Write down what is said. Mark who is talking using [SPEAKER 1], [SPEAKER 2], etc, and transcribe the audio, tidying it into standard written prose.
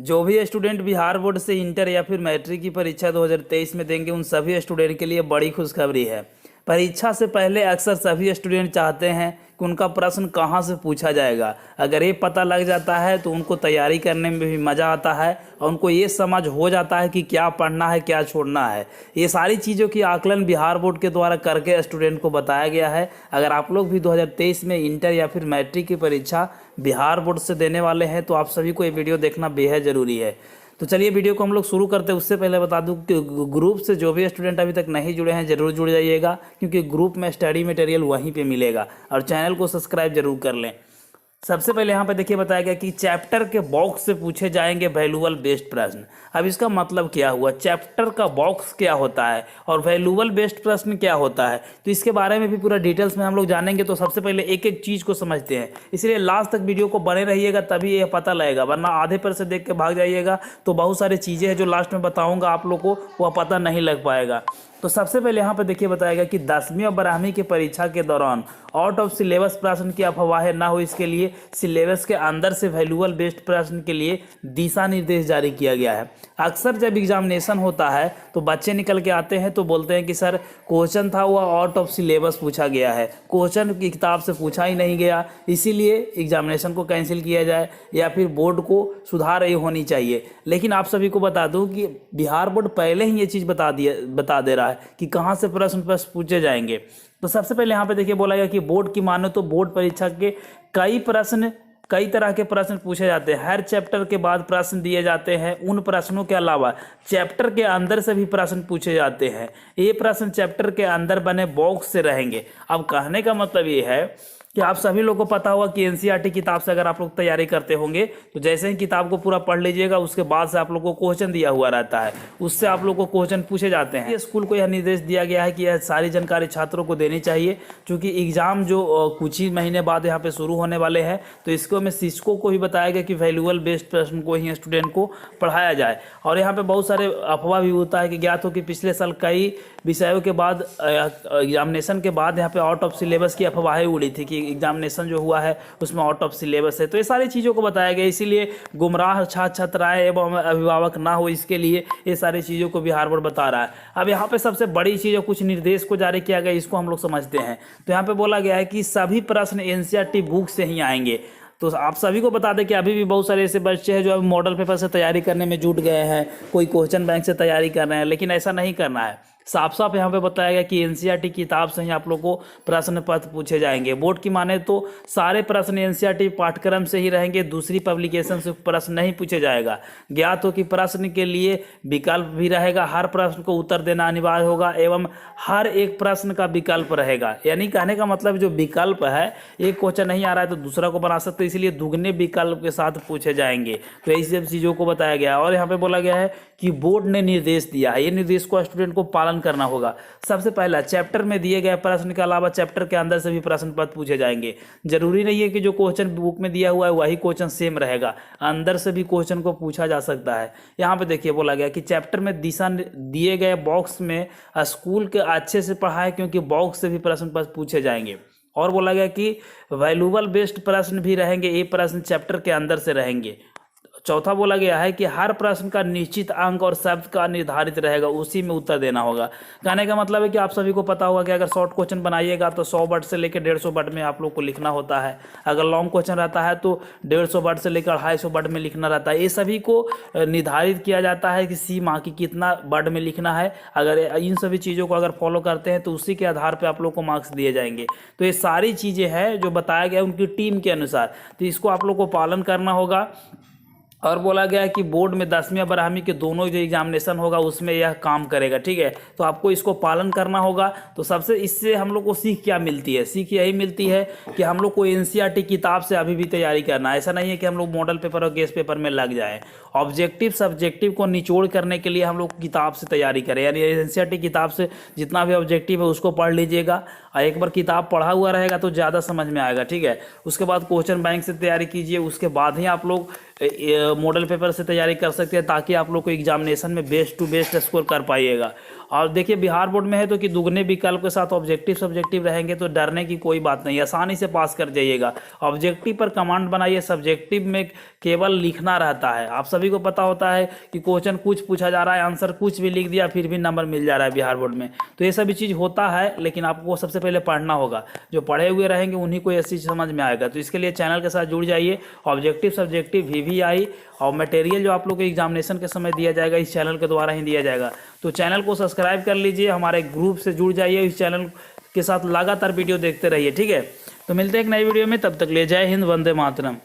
[SPEAKER 1] जो भी student Bihar board से इंटर या फिर मैट्रिक की परीक्षा 2023 में देंगे उन सभी स्टूडेंट के लिए बड़ी खुशखबरी है। परीक्षा से पहले अक्सर सभी स्टूडेंट चाहते हैं कि उनका प्रश्न कहाँ से पूछा जाएगा। अगर ये पता लग जाता है तो उनको तैयारी करने में भी मज़ा आता है और उनको ये समझ हो जाता है कि क्या पढ़ना है क्या छोड़ना है। ये सारी चीज़ों की आकलन बिहार बोर्ड के द्वारा करके स्टूडेंट को बताया गया है। अगर आप लोग भी 2023 में इंटर या फिर मैट्रिक की परीक्षा बिहार बोर्ड से देने वाले हैं तो आप सभी को ये वीडियो देखना बेहद ज़रूरी है। तो चलिए वीडियो को हम लोग शुरू करते हैं। उससे पहले बता दूं कि ग्रुप से जो भी स्टूडेंट अभी तक नहीं जुड़े हैं ज़रूर जुड़ जाइएगा, क्योंकि ग्रुप में स्टडी मटेरियल वहीं पे मिलेगा। और चैनल को सब्सक्राइब जरूर कर लें। सबसे पहले यहाँ पे देखिए बताया गया कि चैप्टर के बॉक्स से पूछे जाएंगे वैल्यूएबल बेस्ड प्रश्न। अब इसका मतलब क्या हुआ, चैप्टर का बॉक्स क्या होता है और वैल्यूएबल बेस्ड प्रश्न क्या होता है, तो इसके बारे में भी पूरा डिटेल्स में हम लोग जानेंगे। तो सबसे पहले एक एक चीज़ को समझते हैं, इसलिए लास्ट तक वीडियो को बने रहिएगा तभी यह पता लगेगा, वरना आधे पर से देख के भाग जाइएगा तो बहुत सारी चीज़ें हैं जो लास्ट में बताऊँगा आप लोग को वह पता नहीं लग पाएगा। तो सबसे पहले यहाँ पर देखिए बताएगा कि 10वीं और 12वीं की परीक्षा के दौरान आउट ऑफ सिलेबस प्रश्न की अफवाहें ना हो, इसके लिए सिलेबस के अंदर से वैल्यूएबल बेस्ड प्रश्न के लिए दिशा निर्देश जारी किया गया है। अक्सर जब एग्जामिनेशन होता है तो बच्चे निकल के आते हैं तो बोलते हैं कि सर क्वेश्चन था वह आउट ऑफ सिलेबस पूछा गया है, क्वेश्चन की किताब से पूछा ही नहीं गया, इसीलिए एग्जामिनेशन को कैंसिल किया जाए या फिर बोर्ड को सुधार ये होनी चाहिए। लेकिन आप सभी को बता दूं कि बिहार बोर्ड पहले ही ये चीज़ बता दे रहा है कि कहाँ से प्रश्न पूछे जाएंगे। तो सबसे पहले यहाँ पे देखिए बोला गया कि बोर्ड की मानो तो बोर्ड परीक्षा के कई तरह के प्रश्न पूछे जाते हैं। हर चैप्टर के बाद प्रश्न दिए जाते हैं। उन प्रश्नों के अलावा चैप्टर के अंदर से भी प्रश्न पूछे जाते हैं। ये प्रश्न चैप्टर के अंदर बने बॉक्स से रहेंगे। अब कहने का मतलब ये है कि आप सभी लोगों को पता होगा कि एनसीईआरटी किताब से अगर आप लोग तैयारी करते होंगे तो जैसे ही किताब को पूरा पढ़ लीजिएगा उसके बाद से आप लोग को क्वेश्चन दिया हुआ रहता है, उससे आप लोग को क्वेश्चन पूछे जाते हैं। स्कूल को यह निर्देश दिया गया है कि यह सारी जानकारी छात्रों को देनी चाहिए, क्योंकि एग्जाम जो कुछ ही महीने बाद यहाँ पे शुरू होने वाले हैं। तो इसको में शिक्षकों को भी बताया गया कि वैल्यूएबल बेस्ड प्रश्न को ही स्टूडेंट को पढ़ाया जाए। और यहाँ पे बहुत सारे अफवाह भी होता है कि ज्ञात हो कि पिछले साल कई विषयों के बाद एग्जामिनेशन के बाद यहाँ पे आउट ऑफ सिलेबस की अफवाहें उड़ी थी कि एग्जामिनेशन जो हुआ है उसमें आउट ऑफ सिलेबस है। तो ये सारी चीज़ों को बताया गया, इसीलिए गुमराह छात्र छात्राएं एवं अभिभावक ना हो, इसके लिए ये सारी चीज़ों को बिहार बोर्ड बता रहा है। अब यहाँ पे सबसे बड़ी चीज़ कुछ निर्देश को जारी किया गया, इसको हम लोग समझते हैं। तो यहाँ पे बोला गया है कि सभी प्रश्न एनसीईआरटी बुक से ही आएंगे। तो आप सभी को बता दें कि अभी भी बहुत सारे ऐसे बच्चे हैं जो अभी मॉडल पेपर से तैयारी करने में जुट गए हैं, कोई क्वेश्चन बैंक से तैयारी कर रहे हैं, लेकिन ऐसा नहीं करना है। साफ साफ यहाँ पे बताया गया कि एनसीईआरटी किताब से ही आप लोग को प्रश्न पत्र पूछे जाएंगे। बोर्ड की माने तो सारे प्रश्न एनसीईआरटी पाठ्यक्रम से ही रहेंगे, दूसरी पब्लिकेशन से प्रश्न नहीं पूछे जाएगा। ज्ञात हो कि प्रश्न के लिए विकल्प भी रहेगा, हर प्रश्न को उत्तर देना अनिवार्य होगा एवं हर एक प्रश्न का विकल्प रहेगा। यानी कहने का मतलब जो विकल्प है, एक क्वेश्चन नहीं आ रहा है तो दूसरा को बना सकते, इसलिए दुगने विकल्प के साथ पूछे जाएंगे। तो इस सब चीज़ों को बताया गया है। और यहाँ पे बोला गया है कि बोर्ड ने निर्देश दिया है, ये निर्देश को स्टूडेंट को पालन करना होगा। सबसे पहला, चैप्टर में दिए गए प्रश्न के अलावा चैप्टर के अंदर से भी प्रश्न पत्र पूछे जाएंगे। जरूरी नहीं है कि जो क्वेश्चन बुक में दिया हुआ है वही क्वेश्चन सेम रहेगा, अंदर से भी क्वेश्चन को पूछा जा सकता है। यहाँ पे देखिए बोला गया कि चैप्टर में दिशा दिए गए बॉक्स में स्कूल के अच्छे से पढ़ाएं, क्योंकि बॉक्स से भी प्रश्न पत्र पूछे जाएंगे। और बोला गया कि वैल्यूएबल बेस्ड प्रश्न भी रहेंगे, ये प्रश्न चैप्टर के अंदर से रहेंगे। चौथा बोला गया है कि हर प्रश्न का निश्चित अंक और शब्द का निर्धारित रहेगा, उसी में उत्तर देना होगा। कहने का मतलब है कि आप सभी को पता होगा कि अगर शॉर्ट क्वेश्चन बनाइएगा तो 100 वर्ड से लेकर 150 वर्ड में आप लोग को लिखना होता है। अगर लॉन्ग क्वेश्चन रहता है तो 150 वर्ड से लेकर 250 वर्ड में लिखना रहता है। ये सभी को निर्धारित किया जाता है कि सी माह की कितना वर्ड में लिखना है। अगर इन सभी चीज़ों को अगर फॉलो करते हैं तो उसी के आधार पर आप लोग को मार्क्स दिए जाएंगे। तो ये सारी चीज़ें हैं जो बताया गया उनकी टीम के अनुसार, तो इसको आप लोग को पालन करना होगा। और बोला गया है कि बोर्ड में 10वीं और 12वीं के दोनों जो एग्जामिनेशन होगा उसमें यह काम करेगा, ठीक है। तो आपको इसको पालन करना होगा। तो सबसे इससे हम लोग को सीख क्या मिलती है, सीख यही मिलती है कि हम लोग को एनसीईआरटी किताब से अभी भी तैयारी करना है। ऐसा नहीं है कि हम लोग मॉडल पेपर और गेस्ट पेपर में लग जाएं। ऑब्जेक्टिव सब्जेक्टिव को निचोड़ करने के लिए हम लोग किताब से तैयारी करें, यानी एनसीईआरटी किताब से जितना भी ऑब्जेक्टिव है उसको पढ़ लीजिएगा। और एक बार किताब पढ़ा हुआ रहेगा तो ज़्यादा समझ में आएगा, ठीक है। उसके बाद क्वेश्चन बैंक से तैयारी कीजिए, उसके बाद ही आप लोग मॉडल पेपर से तैयारी कर सकते हैं, ताकि आप लोग को एग्जामिनेशन में बेस्ट टू बेस्ट स्कोर कर पाइएगा। और देखिए बिहार बोर्ड में है तो कि दुगने विकल्प के साथ ऑब्जेक्टिव सब्जेक्टिव रहेंगे, तो डरने की कोई बात नहीं, आसानी से पास कर जाइएगा। ऑब्जेक्टिव पर कमांड बनाइए, सब्जेक्टिव में केवल लिखना रहता है। आप सभी को पता होता है कि क्वेश्चन कुछ पूछा जा रहा है, आंसर कुछ भी लिख दिया, फिर भी नंबर मिल जा रहा है बिहार बोर्ड में। तो ये सभी चीज़ होता है, लेकिन आपको सबसे पहले पढ़ना होगा। जो पढ़े हुए रहेंगे उन्हीं को ये चीज़ समझ में आएगा। तो इसके लिए चैनल के साथ जुड़ जाइए। ऑब्जेक्टिव सब्जेक्टिव VVI और मटेरियल जो आप लोग को एग्जामिनेशन के समय दिया जाएगा, इस चैनल के द्वारा ही दिया जाएगा। तो चैनल को सब्सक्राइब कर लीजिए, हमारे ग्रुप से जुड़ जाइए, इस चैनल के साथ लगातार वीडियो देखते रहिए, ठीक है। तो मिलते हैं एक नई वीडियो में, तब तक ले जय हिंद, वंदे मातरम।